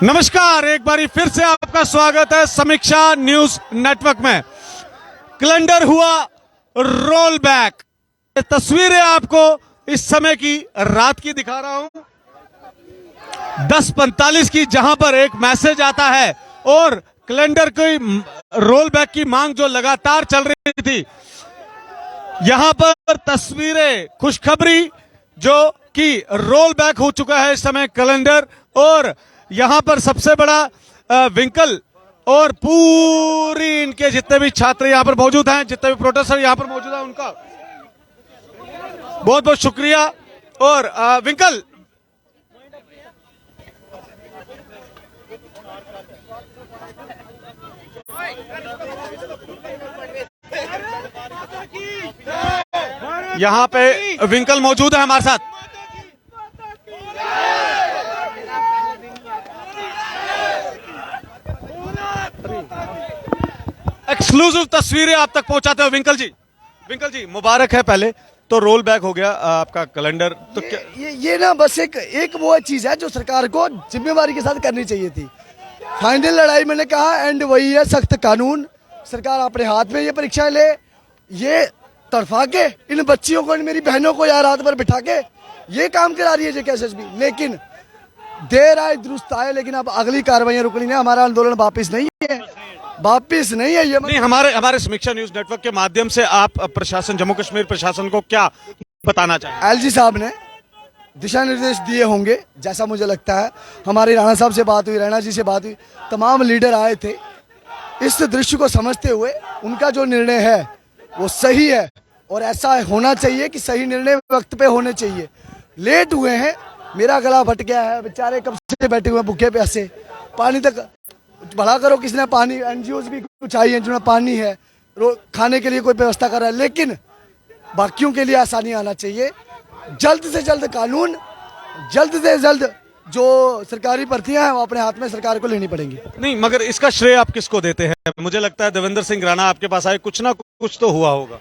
नमस्कार, एक बारी फिर से आपका स्वागत है समीक्षा न्यूज नेटवर्क में। कैलेंडर हुआ रोल बैक। तस्वीरें आपको इस समय की रात की दिखा रहा हूं, 10:45 की, जहां पर एक मैसेज आता है और कैलेंडर की रोल बैक की मांग जो लगातार चल रही थी, यहां पर तस्वीरें, खुशखबरी जो कि रोल बैक हो चुका है इस समय कैलेंडर। और यहां पर सबसे बड़ा विंकल और पूरी इनके जितने भी छात्र यहां पर मौजूद हैं, जितने भी प्रोटेस्टर यहां पर मौजूद हैं, उनका बहुत बहुत शुक्रिया। और विंकल, यहां पे विंकल मौजूद है हमारे साथ। एक्सक्लूसिव तस्वीरें आप तक पहुंचाते हो विंकल जी। विंकल जी, मुबारक है। पहले तो रोल बैक हो गया आपका कैलेंडर, तो क्या ये ना बस एक वो चीज है जो सरकार को जिम्मेवारी के साथ करनी चाहिए थी। फाइनल लड़ाई मैंने कहा एंड वही है, सख्त कानून। सरकार अपने हाथ में ये परीक्षाएं ले, ये तड़फा के इन बच्चियों को, इन मेरी बहनों को यार रात भर बिठा के ये काम करा रही है जेकेएसएसबी। लेकिन देर आए दुरुस्त आए, लेकिन अब अगली कार्रवाइयां रुकनी है। हमारा आंदोलन वापिस नहीं है, वापिस नहीं है। ये नहीं, हमारे समीक्षा न्यूज नेटवर्क के माध्यम से आप प्रशासन, जम्मू कश्मीर प्रशासन को क्या बताना चाहेंगे? एलजी साहब ने दिशा निर्देश दिए होंगे, जैसा मुझे लगता है। हमारी राणा साहब से बात हुई, रैना जी से बात हुई, तमाम लीडर आए थे। इस दृश्य को समझते हुए उनका जो निर्णय है वो सही है और ऐसा होना चाहिए कि सही निर्णय वक्त पे होने चाहिए। लेट हुए हैं, मेरा गला फट गया है, बेचारे कब से बैठे हुए भूखे प्यासे। पानी तक भला करो, किसने पानी, एनजीओ भी कुछ आई है जिन्होंने पानी है, खाने के लिए कोई व्यवस्था कर रहा है, लेकिन बाकियों के लिए आसानी आना चाहिए। जल्द से जल्द कानून, जल्द से जल्द जो सरकारी भर्तियां हैं वो अपने हाथ में सरकार को लेनी पड़ेंगी। नहीं, मगर इसका श्रेय आप किसको देते हैं? मुझे लगता है देवेंद्र सिंह राणा आपके पास आए, कुछ ना कुछ तो हुआ होगा।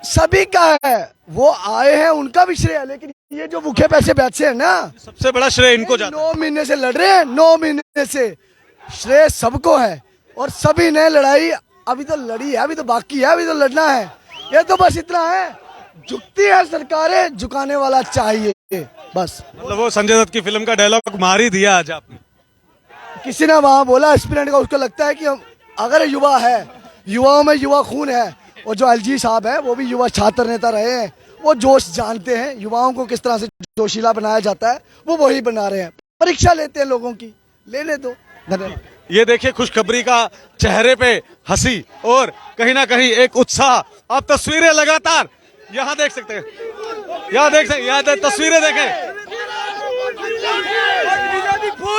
सभी का है, वो आए हैं उनका भी श्रेय है, लेकिन ये जो भूखे पैसे बैठे हैं ना, सबसे बड़ा श्रेय इनको जाता है। 9 महीने से लड़ रहे हैं, 9 महीने से श्रेय सबको है। और सभी ने लड़ाई अभी तो लड़ी है, अभी तो बाकी है, अभी तो लड़ना है। ये तो बस इतना है, झुकती है सरकारें, झुकाने वाला चाहिए बस। मतलब वो संजय दत्त की फिल्म का डायलॉग मार ही दिया आज आपने। किसी ने वहां बोला एस्पिरेंट का, उसको लगता है कि अगर युवा है, युवाओं में युवा खून है, और जो एलजी साहब है वो भी युवा छात्र नेता रहे हैं, वो जोश जानते हैं युवाओं को किस तरह से जोशीला बनाया जाता है, वो वही बना रहे हैं। परीक्षा लेते हैं लोगों की, लेने दो। धन्यवाद। ये देखिए, खुशखबरी का चेहरे पे हंसी और कहीं ना कहीं एक उत्साह। आप तस्वीरें लगातार यहाँ देख सकते हैं, यहाँ देख सकते, यहाँ तस्वीरें देखें।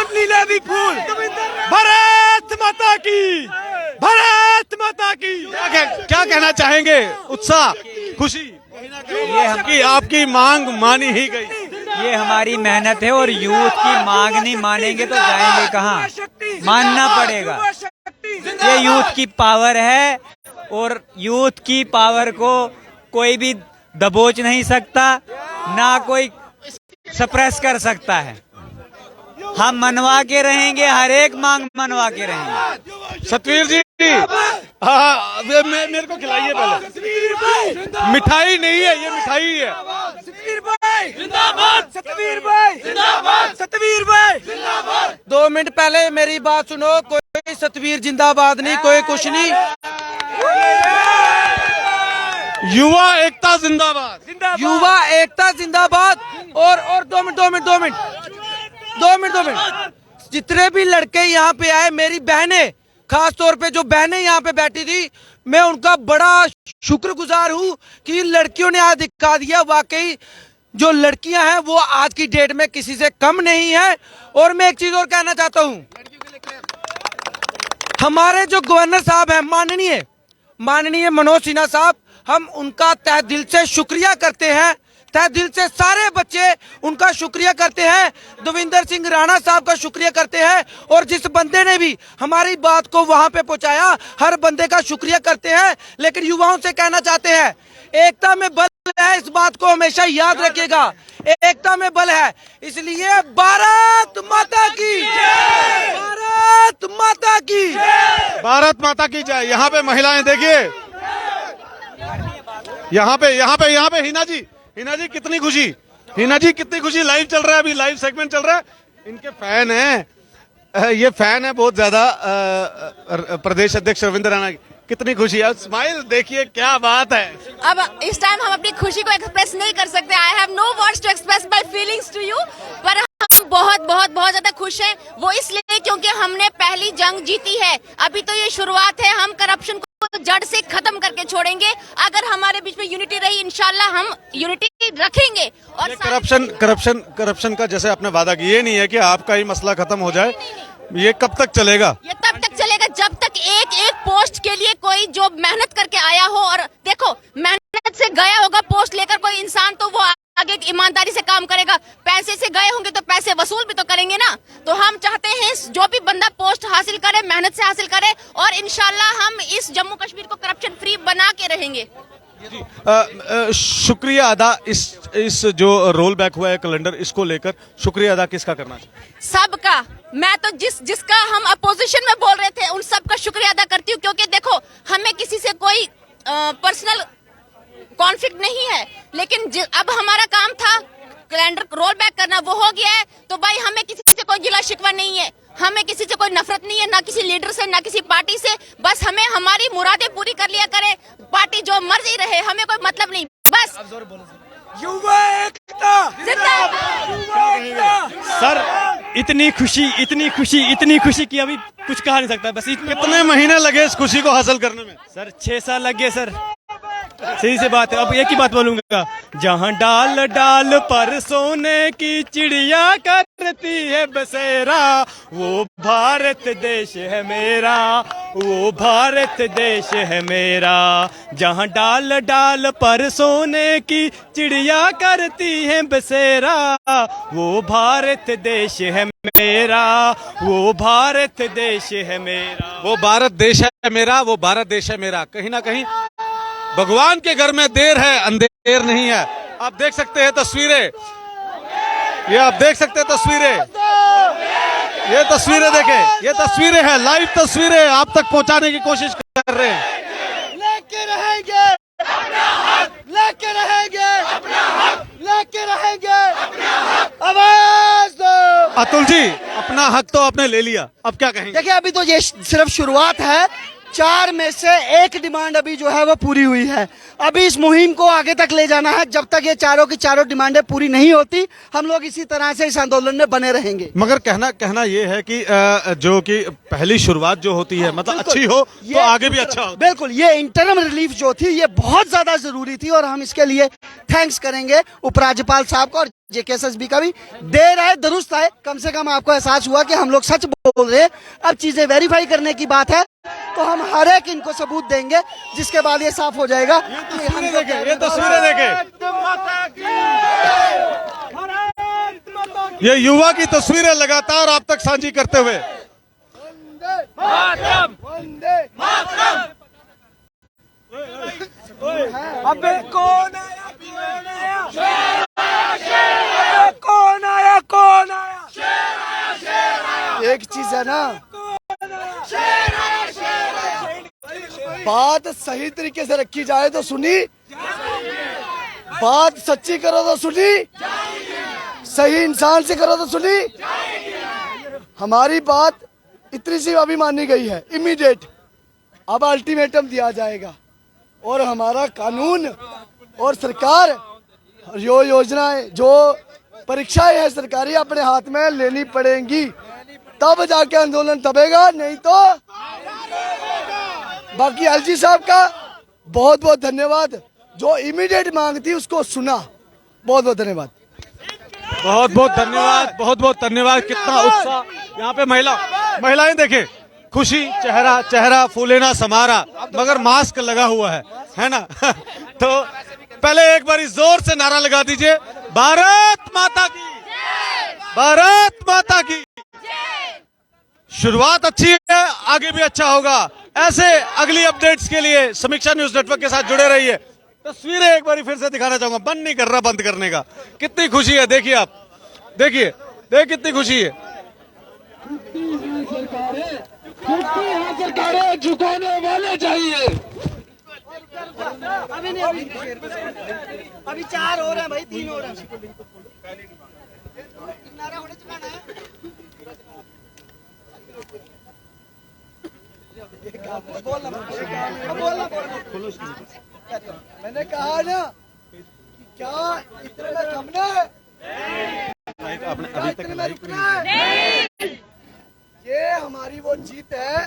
लीला भी फूल, भारत माता की, भारत माता की। क्या कहना चाहेंगे? उत्साह, खुशी, ये आपकी मांग मानी ही गई। ये हमारी मेहनत है और यूथ की मांग नहीं मानेंगे तो जाएंगे कहाँ? मानना पड़ेगा। ये यूथ की पावर है और यूथ की पावर को कोई भी दबोच नहीं सकता, ना कोई सप्रेस कर सकता है। हम मनवा के रहेंगे, हर एक मांग मनवा के रहेंगे। सतवीर जी, हाँ, मेरे को खिलाइए पहले। मिठाई नहीं है, ये मिठाई है। सतवीर भाई जिंदाबाद, सतवीर भाई जिंदाबाद, सतवीर भाई जिंदाबाद। 2 मिनट पहले मेरी बात सुनो, कोई सतवीर जिंदाबाद नहीं, कोई कुछ नहीं। युवा एकता जिंदाबाद, युवा एकता जिंदाबाद। और 2 मिनट, जितने भी लड़के यहाँ पे आए, मेरी बहनें, खास तौर पे जो बहनें यहाँ पे बैठी थी, मैं उनका बड़ा शुक्रगुजार हूँ कि लड़कियों ने आज दिखा दिया वाकई जो लड़कियां हैं वो आज की डेट में किसी से कम नहीं है। और मैं एक चीज और कहना चाहता हूँ, हमारे जो गवर्नर साहब हैं, माननीय मनोज सिन्हा साहब, हम उनका तहे दिल से शुक्रिया करते हैं, तहे दिल से सारे बच्चे उनका शुक्रिया करते हैं। देवेंद्र सिंह राणा साहब का शुक्रिया करते हैं, और जिस बंदे ने भी हमारी बात को वहां पे पहुंचाया, हर बंदे का शुक्रिया करते हैं। लेकिन युवाओं से कहना चाहते हैं, एकता में बल है, इस बात को हमेशा याद रखिएगा। एकता में बल है, इसलिए भारत माता की जय। माता की, भारत माता की जय। यहाँ पे महिलाएं देखिए, यहाँ पे हिना जी कितनी खुशी, हिना जी कितनी खुशी। लाइव चल रहा है, अभी लाइव सेगमेंट चल रहा है। इनके फैन हैं, ये फैन है बहुत ज्यादा प्रदेश अध्यक्ष रविंद्र रैना की। कितनी खुशी है, स्माइल देखिए, क्या बात है। अब इस टाइम हम अपनी खुशी को एक्सप्रेस नहीं कर सकते। I have no words to express my feelings to you, पर हम बहुत ज्यादा खुश हैं। वो इसलिए क्योंकि हमने पहली जंग जीती है। अभी तो ये शुरुआत है, हम करप्शन को जड़ से खत्म करके छोड़ेंगे। अगर हमारे बीच में यूनिटी रही, इंशाल्लाह हम यूनिटी रखेंगे। और करप्शन का जैसे आपने वादा किया, ये नहीं है कि आपका ही मसला खत्म हो जाए। ये कब तक चलेगा? ये तब तक चलेगा जब तक एक पोस्ट के लिए कोई जो मेहनत करके आया हो, और देखो मेहनत से गया होगा पोस्ट लेकर कोई इंसान, तो वो आगे ईमानदारी से काम करेगा। पैसे से गए होंगे तो पैसे वसूल भी तो करेंगे ना। तो हम चाहते हैं जो भी बंदा पोस्ट हासिल करे, मेहनत से हासिल करे, और इंशाल्लाह हम इस जम्मू कश्मीर को करप्शन फ्री बना के रहेंगे। शुक्रिया अदा, इस जो रोल बैक हुआ है कैलेंडर, इसको लेकर शुक्रिया अदा किसका करना चाहिए? सबका। मैं तो जिसका हम अपोजिशन में बोल रहे थे उन सबका शुक्रिया अदा करती हूँ, क्योंकि देखो हमें किसी से कोई पर्सनल कॉन्फ्लिक्ट नहीं है, लेकिन अब हमारा काम था कैलेंडर रोल बैक करना, वो हो गया है। तो भाई हमें किसी से कोई गिला शिकवा नहीं है, हमें किसी से कोई नफरत नहीं है, ना किसी लीडर से, ना किसी पार्टी से। बस हमें हमारी मुरादें पूरी कर लिया करे, पार्टी जो मर्जी रहे, हमें कोई मतलब नहीं। बस युवा एकता सर, इतनी खुशी कि अभी कुछ कहा नहीं सकता। बस कितने महीने लगे इस खुशी को हासिल करने में? सर 6 साल लग गए सर, सही से बात है। अब एक ही बात बोलूंगा, जहाँ डाल डाल पर सोने की चिड़िया करती है बसेरा, वो भारत देश है मेरा, वो भारत देश है मेरा। जहाँ डाल डाल पर सोने की चिड़िया करती है बसेरा, वो भारत देश है मेरा, वो भारत देश है मेरा। वो भारत देश है मेरा, वो भारत देश है मेरा। कहीं ना कहीं भगवान के घर में देर है, अंधेर नहीं है। आप देख सकते हैं तस्वीरें, ये आप देख सकते हैं तस्वीरें, ये तस्वीरें देखें, ये तस्वीरें हैं, लाइव तस्वीरें आप तक पहुंचाने की कोशिश कर रहे हैं। लेके रहेंगे लेके रहेंगे लेके रहेंगे, आवाज दो। अतुल जी, अपना हक तो आपने ले लिया, अब क्या कहेंगे? देखिए अभी तो ये सिर्फ शुरुआत है। 4 में से 1 डिमांड अभी जो है वो पूरी हुई है। अभी इस मुहिम को आगे तक ले जाना है। जब तक ये चारों की चारों डिमांडें पूरी नहीं होती, हम लोग इसी तरह से इस आंदोलन में बने रहेंगे। मगर कहना ये है कि जो कि पहली शुरुआत जो होती है, मतलब अच्छी हो तो आगे भी अच्छा हो। बिल्कुल, ये इंटरम रिलीफ जो थी ये बहुत ज्यादा जरूरी थी, और हम इसके लिए थैंक्स करेंगे उपराज्यपाल साहब को, और JKSSB का भी। देर आए दुरुस्त आए, कम से कम आपको एहसास हुआ कि हम लोग सच बोल रहे हैं। अब चीजें वेरीफाई करने की बात है, तो हम हर एक इनको सबूत देंगे, जिसके बाद ये साफ हो जाएगा। ये तस्वीरें देखें, ये युवा की तस्वीरें लगातार आप तक साझी करते हुए। अबे कौन आया कौन आया कौन आया? एक चीज है ना, बात सही तरीके से रखी जाए तो सुनी, बात सच्ची करो तो सुनी, सही इंसान से करो तो सुनी। हमारी बात इतनी सी अभी मानी गई है, इमीडिएट। अब अल्टीमेटम दिया जाएगा, और हमारा कानून और सरकार जो योजनाएं, जो परीक्षाएं हैं सरकारी, अपने हाथ में लेनी पड़ेंगी, तब जाके आंदोलन दबेगा, नहीं तो। बाकी LG साहब का बहुत बहुत धन्यवाद, जो इमीडिएट मांग थी उसको सुना। बहुत बहुत धन्यवाद, बहुत बहुत धन्यवाद, बहुत बहुत धन्यवाद। कितना उत्साह यहाँ पे महिलाएं देखे, खुशी, चेहरा फूलेना समारा, मगर मास्क लगा हुआ है ना। तो पहले एक बार जोर से नारा लगा दीजिए, भारत माता की, भारत माता की। शुरुआत अच्छी है, आगे भी अच्छा होगा। ऐसे अगली अपडेट्स के लिए समीक्षा न्यूज नेटवर्क के साथ जुड़े रहिए। तस्वीरें एक बार फिर से दिखाना चाहूंगा, मन नहीं कर रहा बंद करने का। कितनी खुशी है, देखिए आप, देखिए कितनी खुशी है। सरकारें झुकाने वाले चाहिए। अभी 4 हो रहे हैं भाई, 3 हो रहे हैं। मैंने कहा ना कि क्या इतना थमना है, इतने में रुकना है। ये हमारी वो जीत है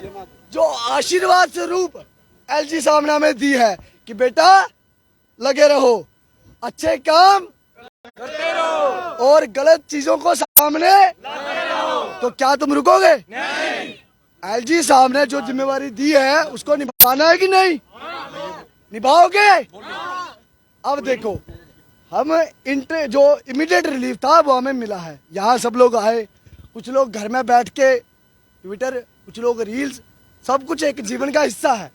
जो आशीर्वाद स्वरूप एलजी सामना में दी है कि बेटा लगे रहो, अच्छे काम करते रहो और गलत चीजों को सामने लाते रहो। तो क्या तुम रुकोगे? नहीं। एलजी साहब ने जो जिम्मेवारी दी है उसको निभाना है कि नहीं? निभाओगे? अब देखो, हम जो इमीडिएट रिलीफ था वो हमें मिला है। यहाँ सब लोग आए, कुछ लोग घर में बैठ के ट्विटर, कुछ लोग रील्स, सब कुछ एक जीवन का हिस्सा है।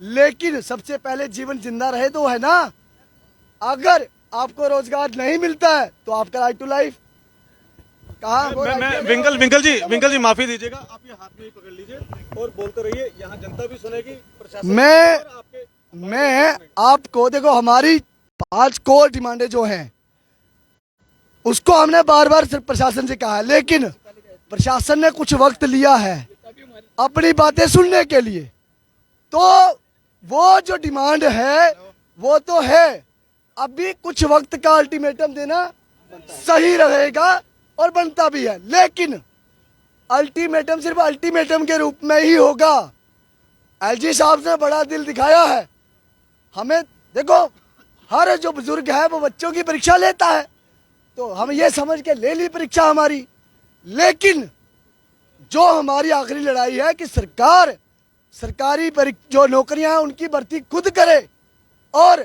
लेकिन सबसे पहले जीवन जिंदा रहे तो है ना। अगर आपको रोजगार नहीं मिलता है तो आपका राइट टू लाइफ कहाँ? विंकल जी माफी दीजिएगा, आप ये हाथ में ही पकड़ लीजिए और बोलते रहिए, यहाँ जनता भी सुनेगी, प्रशासन। मैं आपको देखो, हमारी 5 कोर डिमांडें जो हैं उसको हमने बार बार प्रशासन से कहा है, लेकिन प्रशासन ने कुछ वक्त लिया है अपनी बातें सुनने के लिए। तो वो जो डिमांड है वो तो है, अभी कुछ वक्त का अल्टीमेटम देना सही रहेगा और बनता भी है। लेकिन अल्टीमेटम सिर्फ अल्टीमेटम के रूप में ही होगा। एलजी साहब ने बड़ा दिल दिखाया है हमें। देखो, हर जो बुजुर्ग है वो बच्चों की परीक्षा लेता है, तो हम ये समझ के ले ली परीक्षा हमारी। लेकिन जो हमारी आखिरी लड़ाई है कि सरकार सरकारी जो नौकरियां हैं उनकी भर्ती खुद करे और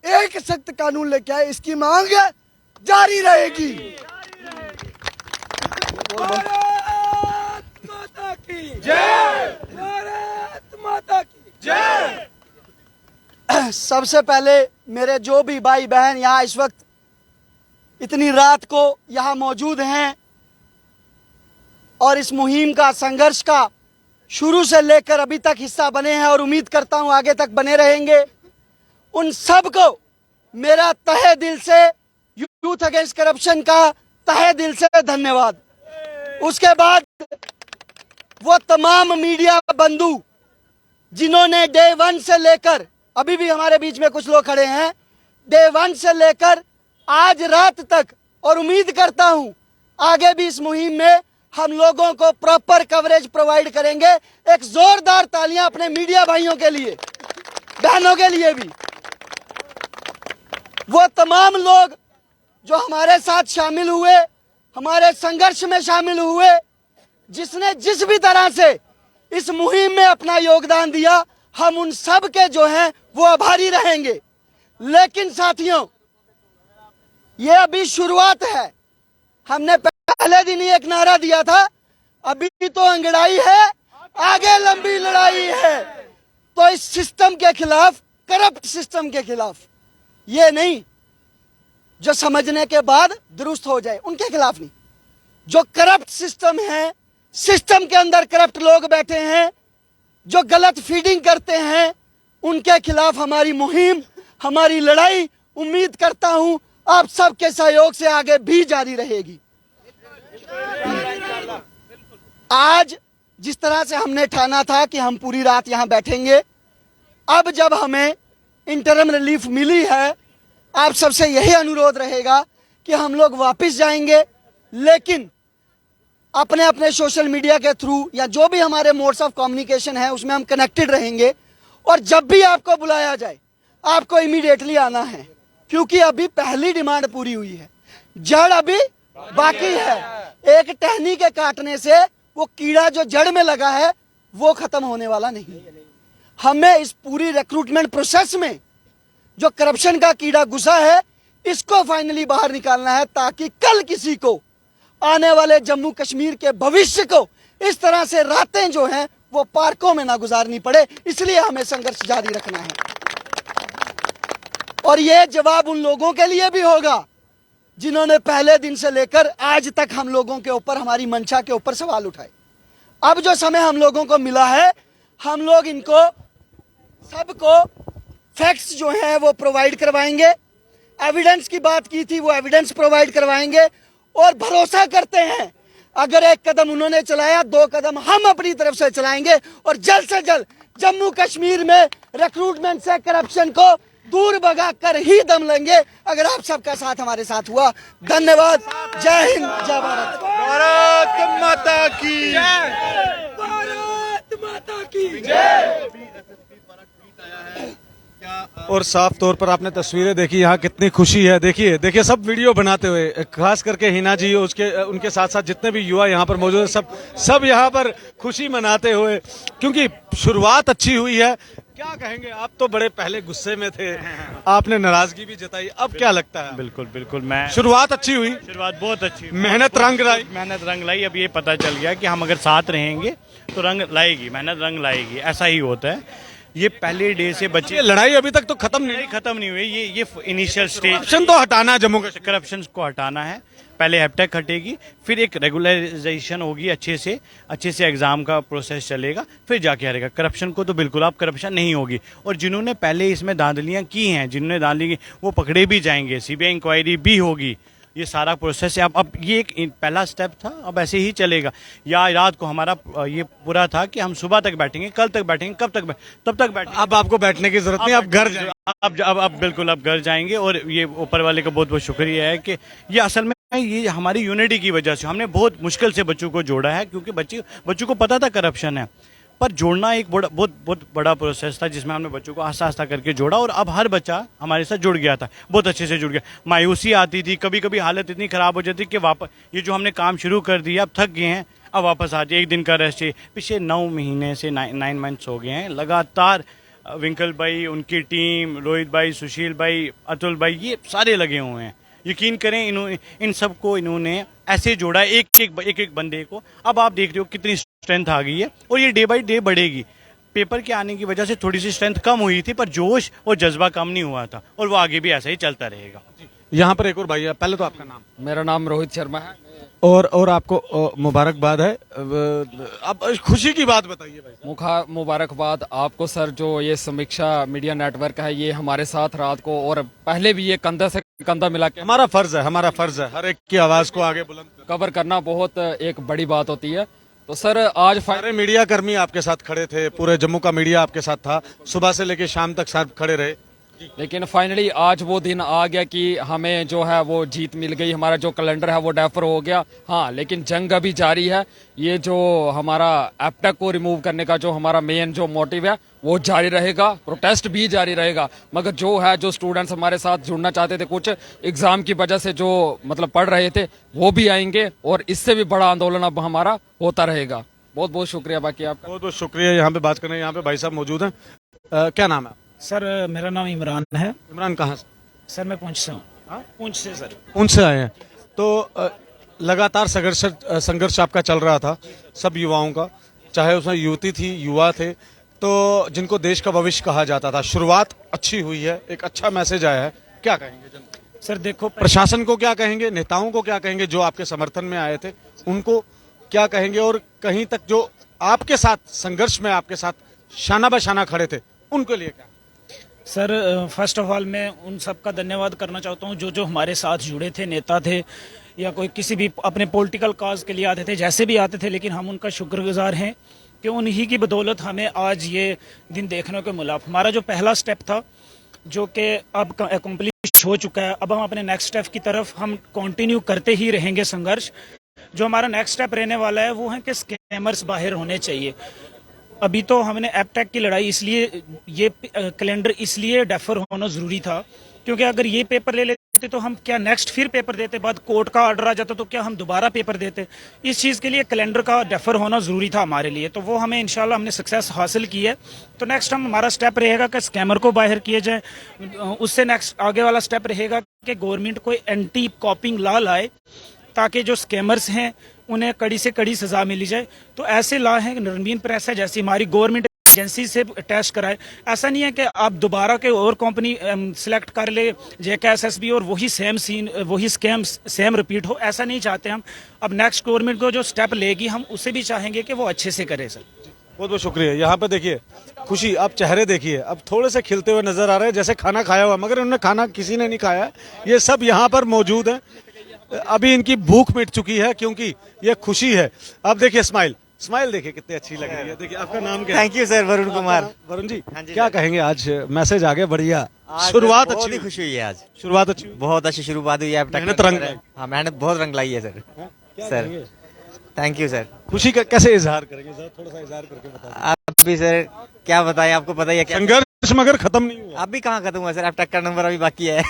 एक सख्त कानून लेके आए, इसकी मांग जारी रहेगी। भारत माता की जय, भारत माता की जय। सबसे पहले मेरे जो भी भाई बहन यहाँ इस वक्त इतनी रात को यहाँ मौजूद हैं और इस मुहिम का, संघर्ष का शुरू से लेकर अभी तक हिस्सा बने हैं और उम्मीद करता हूँ आगे तक बने रहेंगे, उन सब को मेरा तहे दिल से, यूथ अगेंस्ट करप्शन का तहे दिल से धन्यवाद। उसके बाद वो तमाम मीडिया बंधु जिन्होंने डे 1 से लेकर, अभी भी हमारे बीच में कुछ लोग खड़े हैं, डे 1 से लेकर आज रात तक, और उम्मीद करता हूं आगे भी इस मुहिम में हम लोगों को प्रॉपर कवरेज प्रोवाइड करेंगे। एक जोरदार तालियां अपने मीडिया भाइयों के लिए, बहनों के लिए भी। वो तमाम लोग जो हमारे साथ शामिल हुए, हमारे संघर्ष में शामिल हुए, जिसने जिस भी तरह से इस मुहिम में अपना योगदान दिया, हम उन सब के जो हैं वो आभारी रहेंगे। लेकिन साथियों, ये अभी शुरुआत है। हमने पहले दिन ही एक नारा दिया था, अभी तो अंगड़ाई है, आगे लंबी लड़ाई है। तो इस सिस्टम के खिलाफ, करप्ट सिस्टम के खिलाफ, ये नहीं जो समझने के बाद दुरुस्त हो जाए, उनके खिलाफ नहीं। जो करप्ट सिस्टम है, सिस्टम के अंदर करप्ट लोग बैठे हैं, जो गलत फीडिंग करते हैं, उनके खिलाफ हमारी मुहिम, हमारी लड़ाई, उम्मीद करता हूं आप सबके सहयोग से आगे भी जारी रहेगी। आज जिस तरह से हमने ठाना था कि हम पूरी रात यहां बैठेंगे, अब जब हमें इंटरम रिलीफ मिली है, आप सबसे यही अनुरोध रहेगा कि हम लोग वापस जाएंगे, लेकिन अपने अपने सोशल मीडिया के थ्रू या जो भी हमारे मोड्स ऑफ कम्युनिकेशन है उसमें हम कनेक्टेड रहेंगे। और जब भी आपको बुलाया जाए आपको इमीडिएटली आना है, क्योंकि अभी पहली डिमांड पूरी हुई है, जड़ अभी बाकी है। एक टहनी के काटने से वो कीड़ा जो जड़ में लगा है वो खत्म होने वाला नहीं। हमें इस पूरी रिक्रूटमेंट प्रोसेस में जो करप्शन का कीड़ा घुसा है, इसको फाइनली बाहर निकालना है, ताकि कल किसी को, आने वाले जम्मू कश्मीर के भविष्य को, इस तरह से रातें जो हैं वो पार्कों में ना गुजारनी पड़े। इसलिए हमें संघर्ष जारी रखना है। और ये जवाब उन लोगों के लिए भी होगा जिन्होंने पहले दिन से लेकर आज तक हम लोगों के ऊपर, हमारी मंशा के ऊपर सवाल उठाए। अब जो समय हम लोगों को मिला है, हम लोग इनको सबको फैक्ट्स जो हैं वो प्रोवाइड करवाएंगे। एविडेंस की बात की थी, वो एविडेंस प्रोवाइड करवाएंगे और भरोसा करते हैं अगर एक कदम उन्होंने चलाया, 2 कदम हम अपनी तरफ से चलाएंगे और जल्द से जल्द जम्मू कश्मीर में रिक्रूटमेंट से करप्शन को दूर भगा कर ही दम लेंगे अगर आप सबका साथ हमारे साथ हुआ। धन्यवाद। जय हिंद, जय भारत। भारत माता की और साफ तौर पर आपने तस्वीरें देखी, यहाँ कितनी खुशी है। देखिए देखिए, सब वीडियो बनाते हुए, खास करके हिना जी, उसके उनके साथ साथ जितने भी युवा यहाँ पर मौजूद हैं, सब यहाँ पर खुशी मनाते हुए, क्योंकि शुरुआत अच्छी हुई है। क्या कहेंगे, आप तो बड़े पहले गुस्से में थे, आपने नाराजगी भी जताई, अब क्या लगता है? बिल्कुल बिल्कुल, मैं शुरुआत अच्छी हुई, शुरुआत बहुत अच्छी, मेहनत रंग लाई, मेहनत रंग लाई। अब ये पता चल गया कि हम अगर साथ रहेंगे तो रंग लाएगी, मेहनत रंग लाएगी, ऐसा ही होता है। ये पहले डे से बच्चे, ये लड़ाई अभी तक तो खत्म नहीं, खत्म नहीं हुई। ये इनिशियल स्टेज, करप्शन तो हटाना है, जम्मू कश्मीर करप्शन को हटाना है। पहले हैप्टेक हटेगी, फिर एक रेगुलराइजेशन होगी, अच्छे से एग्जाम का प्रोसेस चलेगा, फिर जाके हटेगा। करप्शन को तो बिल्कुल अब करप्शन नहीं होगी। और जिन्होंने पहले इसमें धांधलियां की हैं, जिन्होंने धांधली की, वो पकड़े भी जाएंगे, सीबीआई इंक्वायरी भी होगी। ये सारा प्रोसेस है। अब ये एक पहला स्टेप था, अब ऐसे ही चलेगा। या रात को हमारा ये पूरा था कि हम सुबह तक बैठेंगे, कल तक बैठेंगे, कब तक तब तक बैठेंगे। अब आपको बैठने की जरूरत नहीं, आप घर जाएंगे। अब बिल्कुल अब घर जाएंगे। और ये ऊपर वाले का बहुत बहुत शुक्रिया है कि ये असल में ये हमारी यूनिटी की वजह से हमने बहुत मुश्किल से बच्चों को जोड़ा है, क्योंकि बच्चों को पता था करप्शन है, पर जोड़ना एक बहुत बड़ा प्रोसेस था, जिसमें हमने बच्चों को आस्ता आस्ता करके जोड़ा। और अब हर बच्चा हमारे साथ जुड़ गया था, बहुत अच्छे से जुड़ गया। मायूसी आती थी, कभी कभी हालत इतनी ख़राब हो जाती कि वापस ये जो हमने काम शुरू कर दिया, अब थक गए हैं, अब वापस आ जाए, एक दिन का रेस्ट चाहिए। पिछले 9 महीने से 9 मंथ्स हो गए हैं लगातार। विंकल भाई, उनकी टीम, रोहित भाई, सुशील भाई, अतुल भाई, ये सारे लगे हुए हैं। यकीन करें, इन सबको इन्होंने ऐसे जोड़ा, एक एक बंदे को। अब आप देख रहे हो कितनी स्ट्रेंथ आ गई है, और ये डे बाय डे बढ़ेगी। पेपर के आने की वजह से थोड़ी सी स्ट्रेंथ कम हुई थी, पर जोश और जज्बा कम नहीं हुआ था, और वो आगे भी ऐसा ही चलता रहेगा। यहाँ पर एक और भाई है, पहले तो आपका नाम? मेरा नाम रोहित शर्मा है। और आपको मुबारकबाद है। अब खुशी की बात बताइए भाई। मुबारकबाद आपको सर, जो ये समीक्षा मीडिया नेटवर्क है, ये हमारे साथ रात को और पहले भी ये कंधा से कंधा मिला के हमारा फर्ज है हर एक की आवाज को आगे बुलंद कवर करना बहुत एक बड़ी बात होती है। तो सर आज सारे मीडिया कर्मी आपके साथ खड़े थे, पूरे जम्मू का मीडिया आपके साथ था, सुबह से लेकर शाम तक साथ खड़े रहे, लेकिन फाइनली आज वो दिन आ गया कि हमें जो है वो जीत मिल गई। हमारा जो कैलेंडर है वो डेफर हो गया, हाँ, लेकिन जंग अभी जारी है। ये जो हमारा एप्टेक को रिमूव करने का जो हमारा मेन जो मोटिव है वो जारी रहेगा, प्रोटेस्ट भी जारी रहेगा। मगर जो है, जो स्टूडेंट्स हमारे साथ जुड़ना चाहते थे, कुछ एग्जाम की वजह से जो मतलब पढ़ रहे थे, वो भी आएंगे, और इससे भी बड़ा आंदोलन अब हमारा होता रहेगा। बहुत बहुत शुक्रिया बाकी आपका। बहुत बहुत शुक्रिया। यहाँ पे बात करने, यहाँ पे भाई साहब मौजूद हैं। क्या नाम है? सर मेरा नाम इमरान है। इमरान कहाँ से? सर मैं पुंछ से हूँ। पुंछ से सर। पुंछ से आए हैं। तो लगातार संघर्ष आपका चल रहा था, सब युवाओं का, चाहे उसमें युवती थी, युवा थे, तो जिनको देश का भविष्य कहा जाता था। शुरुआत अच्छी हुई है, एक अच्छा मैसेज आया है, क्या कहेंगे? सर देखो, प्रशासन को क्या कहेंगे, नेताओं को क्या कहेंगे, जो आपके समर्थन में आए थे उनको क्या कहेंगे, और कहीं तक जो आपके साथ संघर्ष में आपके साथ शाना बशाना खड़े थे, उनके लिए क्या? सर फर्स्ट ऑफ ऑल मैं उन सब का धन्यवाद करना चाहता हूँ जो हमारे साथ जुड़े थे, नेता थे या कोई किसी भी अपने पॉलिटिकल काज के लिए आते थे, जैसे भी आते थे, लेकिन हम उनका शुक्रगुजार हैं कि उन्हीं की बदौलत हमें आज ये दिन देखने को मिला। हमारा जो पहला स्टेप था, जो कि अब अकम्प्लिश हो चुका है, अब हम अपने नेक्स्ट स्टेप की तरफ हम कंटिन्यू करते ही रहेंगे संघर्ष। जो हमारा नेक्स्ट स्टेप रहने वाला है वो है कि स्कैमर्स बाहर होने चाहिए। अभी तो हमने एपटेक की लड़ाई इसलिए, ये कैलेंडर इसलिए डेफर होना ज़रूरी था क्योंकि अगर ये पेपर ले लेते तो हम क्या नेक्स्ट फिर पेपर देते, बाद कोर्ट का ऑर्डर आ जाता तो क्या हम दोबारा पेपर देते। इस चीज़ के लिए कैलेंडर का डेफर होना ज़रूरी था हमारे लिए, तो वो हमें इंशाल्लाह हमने सक्सेस हासिल की है। तो नेक्स्ट हमारा स्टेप रहेगा कि स्कैमर को बाहर किया जाए। उससे नेक्स्ट आगे वाला स्टेप रहेगा कि गवर्नमेंट कोई एंटी कॉपिंग लॉ लाए ताकि जो स्कैमर्स हैं उन्हें कड़ी से कड़ी सजा मिली जाए। तो ऐसे लॉ हैं, रणबीर प्रेस है जैसी हमारी गवर्नमेंट एजेंसी से टेस्ट कराए। ऐसा नहीं है कि आप दोबारा के और कंपनी सिलेक्ट कर ले JKSSB और वही सेम सीन वही स्कैम सेम रिपीट हो, ऐसा नहीं चाहते हम। अब नेक्स्ट गवर्नमेंट को जो स्टेप लेगी हम उसे भी चाहेंगे कि वो अच्छे से करे सर। बहुत बहुत शुक्रिया। यहाँ पे देखिए खुशी, आप चेहरे देखिए अब थोड़े से खिलते हुए नजर आ रहे हैं, जैसे खाना खाया हुआ, मगर उन्होंने खाना किसी ने नहीं खाया है। ये सब यहाँ पर मौजूद है, अभी इनकी भूख मिट चुकी है क्योंकि ये खुशी है। अब देखिए स्माइल, स्माइल देखिए कितनी अच्छी लग रही है। देखिए आपका नाम क्या है? Thank you sir, Varun Kumar. Varun ji, हाँ जी क्या सर। कहेंगे? आज मैसेज आ गया, बढ़िया शुरुआत बहुत अच्छी ही हुई। खुशी हुई है आज, शुरुआत अच्छी हुई। बहुत अच्छी शुरुआत हुई है। अब तक मेहनत रंग लाई। हाँ, मेहनत बहुत रंग लाई है sir. Sir thank you sir. खुशी का कैसे इजहार करेंगे? जरा थोड़ा सा इजहार करके बताइए। आप भी सर क्या बताएं, आपको पता ही है क्या संघर्ष मगर खत्म नहीं हुआ। अभी कहाँ खत्म हुआ सर, अब तक का नंबर अभी बाकी है।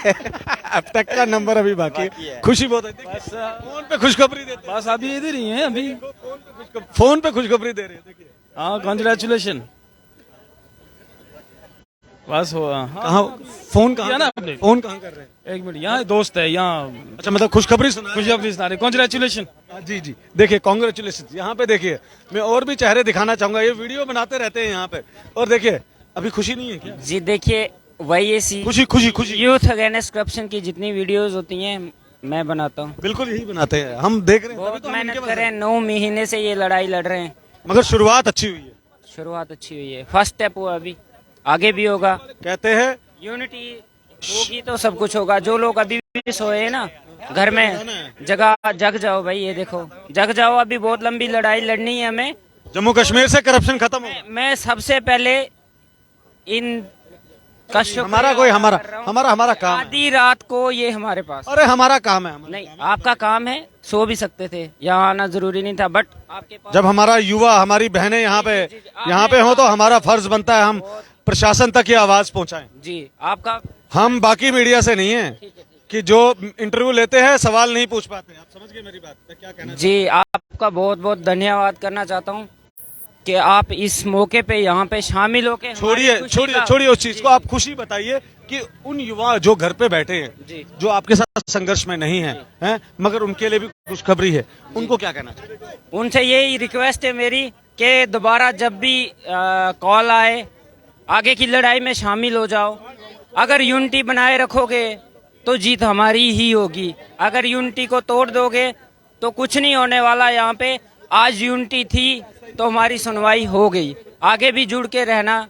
अब तक का नंबर अभी बाकी है। खुशी बहुत है। देखिए, फोन पे खुशखबरी देते, बस अभी इधर ही है अभी। फोन पे खुशखबरी दे रहे हैं। देखिए हाँ, कॉन्ग्रेचुलेशन। बस हो कहाँ फोन किया ना आपने? फोन कहाँ कर रहे हैं? एक मिनट, यहाँ दोस्त है यहाँ। अच्छा, मतलब खुशखबरी सुना? खुशखबरी सुना रहे, कॉन्ग्रेचुलेशन। जी जी, देखिए कांग्रेचुलेशन। यहाँ पे देखिए, मैं और भी चेहरे दिखाना चाहूंगा, ये वीडियो बनाते रहते हैं यहाँ पे। और देखिए अभी खुशी नहीं है क्या? जी देखिए, वही ऐसी खुशी खुशी खुशी। यूथ अगेंस्ट करप्शन की जितनी वीडियोस होती हैं मैं बनाता हूँ। बिल्कुल यही बनाते हैं, हम देख रहे हैं, तभी बहुत तो हम मेहनत इनके कर रहे हैं, 9 महीने से ये लड़ाई लड़ रहे हैं। मगर शुरुआत अच्छी हुई है। शुरुआत अच्छी हुई है, फर्स्ट स्टेप हुआ, अभी आगे भी होगा। कहते हैं यूनिटी होगी तो सब कुछ होगा। जो लोग अभी भी सोए हैं ना घर में, जग जाओ भाई, ये देखो जग जाओ, अभी बहुत लंबी लड़ाई लड़नी है हमें। जम्मू कश्मीर से करप्शन खत्म हो। मैं सबसे पहले इन का हमारा कोई हमारा काम है। आधी रात को ये हमारे पास, अरे हमारा काम है। नहीं आपका काम है, सो भी सकते थे, यहाँ आना जरूरी नहीं था, बट आपके पास जब हमारा युवा, हमारी बहनें यहाँ पे हो तो हमारा फर्ज बनता है हम प्रशासन तक ये आवाज पहुंचाएं। जी आपका हम बाकी मीडिया से नहीं है कि जो इंटरव्यू लेते हैं सवाल नहीं पूछ पाते। आप समझ गए मेरी बात? मैं क्या कहना जी आपका बहुत बहुत धन्यवाद करना चाहता हूँ कि आप इस मौके पे यहाँ पे शामिल होके छोड़िए उस चीज को, आप खुशी बताइए कि उन युवा जो घर पे बैठे हैं, जी। जो आपके साथ संघर्ष में नहीं हैं, मगर उनके लिए भी खुशखबरी है, उनको क्या कहना चाहिए? उनसे यही रिक्वेस्ट है मेरी कि दोबारा जब भी कॉल आए आगे की लड़ाई में शामिल हो जाओ। अगर यूनिटी बनाए रखोगे तो जीत हमारी ही होगी, अगर यूनिटी को तोड़ दोगे तो कुछ नहीं होने वाला। यहाँ पे आज यूनिटी थी तो हमारी सुनवाई हो गई, आगे भी जुड़ के रहना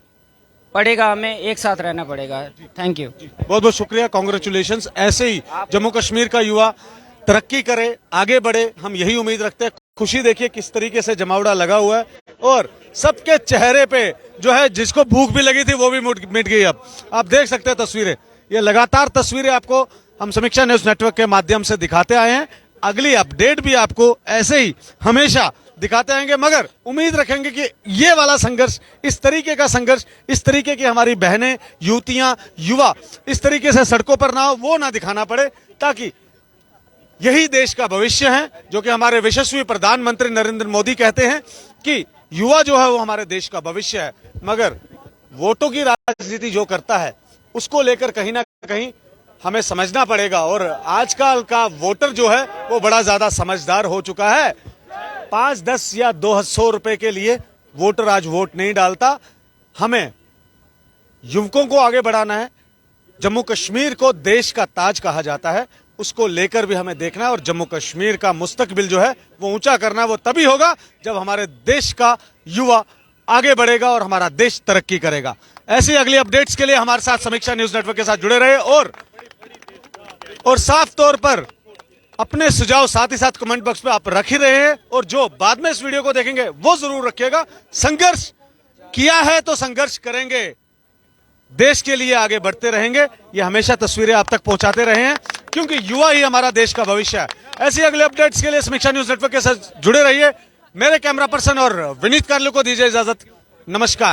पड़ेगा, हमें एक साथ रहना पड़ेगा। थैंक यू, बहुत बहुत शुक्रिया, कांग्रेचुलेशंस। ऐसे ही जम्मू कश्मीर का युवा तरक्की करे, आगे बढ़े, हम यही उम्मीद रखते हैं। खुशी देखिए किस तरीके से जमावड़ा लगा हुआ है और सबके चेहरे पे जो है, जिसको भूख भी लगी थी वो भी मिट गई। अब आप देख सकते हैं तस्वीरें, ये लगातार तस्वीरें आपको हम समीक्षा न्यूज नेटवर्क के माध्यम से दिखाते आए हैं। अगली अपडेट भी आपको ऐसे ही हमेशा दिखाते आएंगे, मगर उम्मीद रखेंगे कि ये वाला संघर्ष, इस तरीके का संघर्ष, इस तरीके की हमारी बहनें, युवतियां, युवा इस तरीके से सड़कों पर ना हो, वो ना दिखाना पड़े, ताकि यही देश का भविष्य है। जो कि हमारे यशस्वी प्रधानमंत्री नरेंद्र मोदी कहते हैं कि युवा जो है वो हमारे देश का भविष्य है, मगर वोटों की राजनीति जो करता है उसको लेकर कहीं ना कहीं हमें समझना पड़ेगा। और आजकल का वोटर जो है वो बड़ा ज्यादा समझदार हो चुका है। 5, 10 या 200 रुपए के लिए वोटर आज वोट नहीं डालता। हमें युवकों को आगे बढ़ाना है। जम्मू कश्मीर को देश का ताज कहा जाता है, उसको लेकर भी हमें देखना है। और जम्मू कश्मीर का मुस्तकबिल जो है वो ऊंचा करना है, वो तभी होगा जब हमारे देश का युवा आगे बढ़ेगा और हमारा देश तरक्की करेगा। ऐसी अगली अपडेट्स के लिए हमारे साथ समीक्षा न्यूज नेटवर्क के साथ जुड़े रहे और साफ तौर पर अपने सुझाव साथ ही साथ कमेंट बॉक्स में आप रख ही रहे हैं, और जो बाद में इस वीडियो को देखेंगे वो जरूर रखिएगा। संघर्ष किया है तो संघर्ष करेंगे, देश के लिए आगे बढ़ते रहेंगे। ये हमेशा तस्वीरें आप तक पहुंचाते रहे हैं, क्योंकि युवा ही हमारा देश का भविष्य है। ऐसी अगले अपडेट्स के लिए समीक्षा न्यूज नेटवर्क के साथ जुड़े रहिए। मेरे कैमरा पर्सन और विनीत कार्लो को दीजिए इजाजत। नमस्कार।